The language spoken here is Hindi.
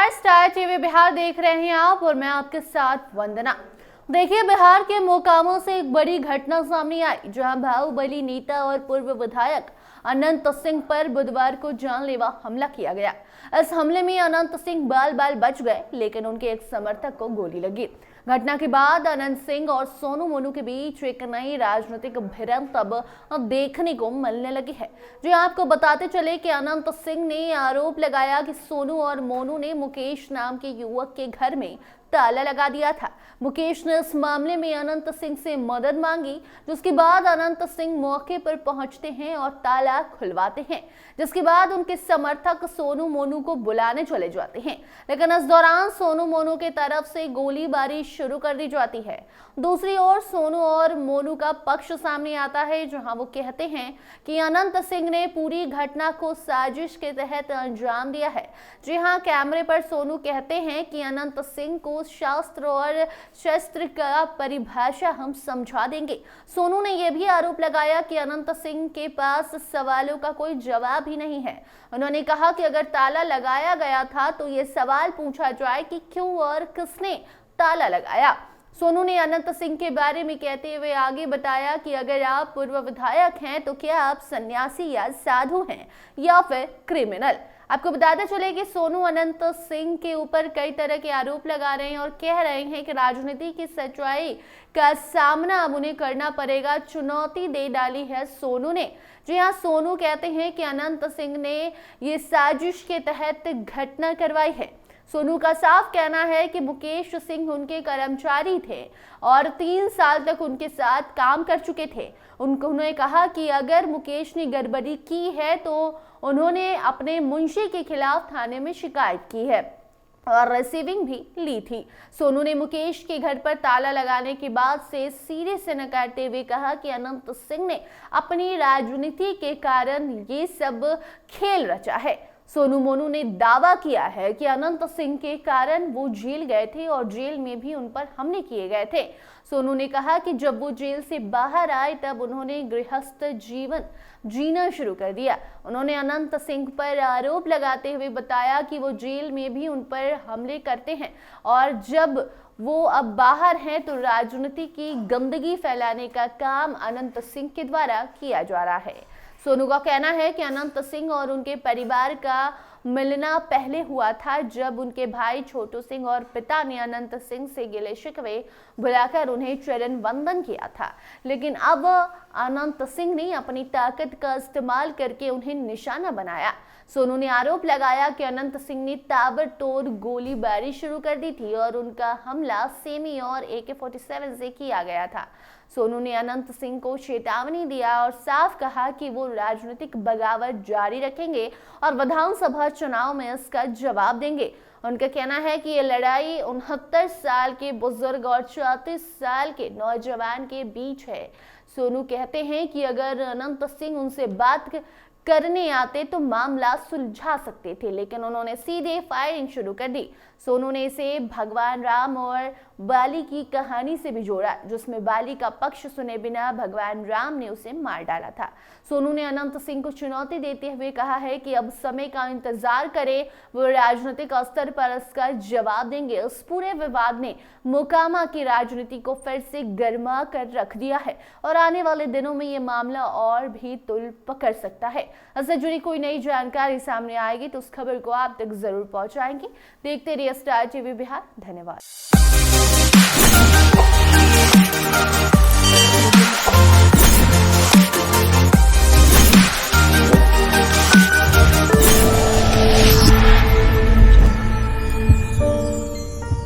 नमस्कार, स्टार टीवी बिहार देख रहे हैं आप और मैं आपके साथ वंदना। देखिए, बिहार के मोकामा से एक बड़ी घटना सामने आई, जहां बाहुबली नेता और पूर्व विधायक अनंत सिंह पर बुधवार को जानलेवा हमला किया गया। इस हमले में अनंत सिंह बाल बाल बच गए, लेकिन उनके एक समर्थक को गोली लगी। घटना के बाद अनंत सिंह और सोनू मोनू के बीच एक नई राजनीतिक भिड़ंत अब देखने को मिलने लगी है। जो आपको बताते चले कि अनंत सिंह ने आरोप लगाया कि सोनू और मोनू ने मुकेश नाम के युवक के घर में ताला लगा दिया था। मुकेश ने इस मामले में अनंत सिंह से मदद मांगी, जिसके बाद अनंत सिंह मौके पर पहुंचते हैं और ताला खुलवाते हैं, जिसके बाद उनके समर्थक सोनू मोनू को बुलाने चले जाते हैं। लेकिन इस दौरान सोनू मोनू की तरफ से गोलीबारी शुरू कर दी जाती है। दूसरी ओर सोनू और मोनू का पक्ष सामने आता है, जहां वो कहते हैं कि अनंत सिंह ने पूरी घटना को साजिश के तहत अंजाम दिया है। जी हां, कैमरे पर सोनू कहते हैं कि अनंत सिंह को शास्त्र और शस्त्र का परिभाषा हम समझा देंगे। सोनू ने यह भी आरोप लगाया कि अनंत सिंह के पास सवालों का कोई जवाब ही नहीं है। उन्होंने कहा कि अगर ताला लगाया गया था तो ये सवाल पूछा जाए कि क्यों और किसने ताला लगाया। सोनू ने अनंत सिंह के बारे में कहते हुए आगे बताया कि अगर आप पूर्व विधायक हैं तो क्या आप सन्यासी या साधु हैं या फिर क्रिमिनल। आपको बताते चले कि सोनू अनंत सिंह के ऊपर कई तरह के आरोप लगा रहे हैं और कह रहे हैं कि राजनीति की सच्चाई का सामना अब उन्हें करना पड़ेगा। चुनौती दे डाली है सोनू ने। जी हाँ, सोनू कहते हैं कि अनंत सिंह ने ये साजिश के तहत घटना करवाई है। सोनू का साफ कहना है कि मुकेश सिंह उनके कर्मचारी थे और 3 साल तक उनके साथ काम कर चुके थे। उन्होंने कहा कि अगर मुकेश ने गड़बड़ी की है तो उन्होंने अपने मुंशी के खिलाफ थाने में शिकायत की है और रिसीविंग भी ली थी। सोनू ने मुकेश के घर पर ताला लगाने के बाद से सीधे से नकारते हुए कहा कि अनंत सिंह ने अपनी राजनीति के कारण ये सब खेल रचा है। सोनू मोनू ने दावा किया है कि अनंत सिंह के कारण वो जेल गए थे और जेल में भी उन पर हमले किए गए थे। सोनू ने कहा कि जब वो जेल से बाहर आए तब उन्होंने गृहस्थ जीवन जीना शुरू कर दिया। उन्होंने अनंत सिंह पर आरोप लगाते हुए बताया कि वो जेल में भी उन पर हमले करते हैं और जब वो अब बाहर हैं तो राजनीति की गंदगी फैलाने का काम अनंत सिंह के द्वारा किया जा रहा है। सोनू का कहना है कि अनंत सिंह और उनके परिवार का मिलना पहले हुआ था, जब उनके भाई छोटू सिंह और पिता ने अनंत सिंह से गिले शिकवे बुलाकर उन्हें चरण वंदन किया था। लेकिन अब अनंत सिंह ने अपनी ताकत का इस्तेमाल करके उन्हें निशाना बनाया। सोनू ने आरोप लगाया कि अनंत सिंह ने ताबड़तोड़ गोलीबारी शुरू कर दी थी और उनका हमला सेमी और AK-47 से किया गया था। सोनू ने अनंत सिंह को चेतावनी दिया और साफ कहा कि वो राजनीतिक बगावत जारी रखेंगे और विधानसभा चुनाव में इसका जवाब देंगे। उनका कहना है कि ये लड़ाई 69 साल के बुजुर्ग और 34 साल के नौजवान के बीच है। सोनू कहते हैं कि अगर अनंत सिंह उनसे बात करने आते तो मामला सुलझा सकते थे, लेकिन उन्होंने सीधे फायरिंग शुरू कर दी। सोनू ने इसे भगवान राम और बाली की कहानी से भी जोड़ा, जिसमें बाली का पक्ष सुने बिना भगवान राम ने उसे मार डाला था। सोनू ने अनंत सिंह को चुनौती देते हुए कहा है कि अब समय का इंतजार करें, वो राजनीतिक स्तर पर इसका जवाब देंगे। इस पूरे विवाद ने मोकामा की राजनीति को फिर से गर्मा कर रख दिया है और आने वाले दिनों में ये मामला और भी तुल पकड़ सकता है। इससे जुड़ी कोई नई जानकारी सामने आएगी तो उस खबर को आप तक जरूर पहुंचाएंगे। देखते रहिए स्टार टीवी बिहार। धन्यवाद।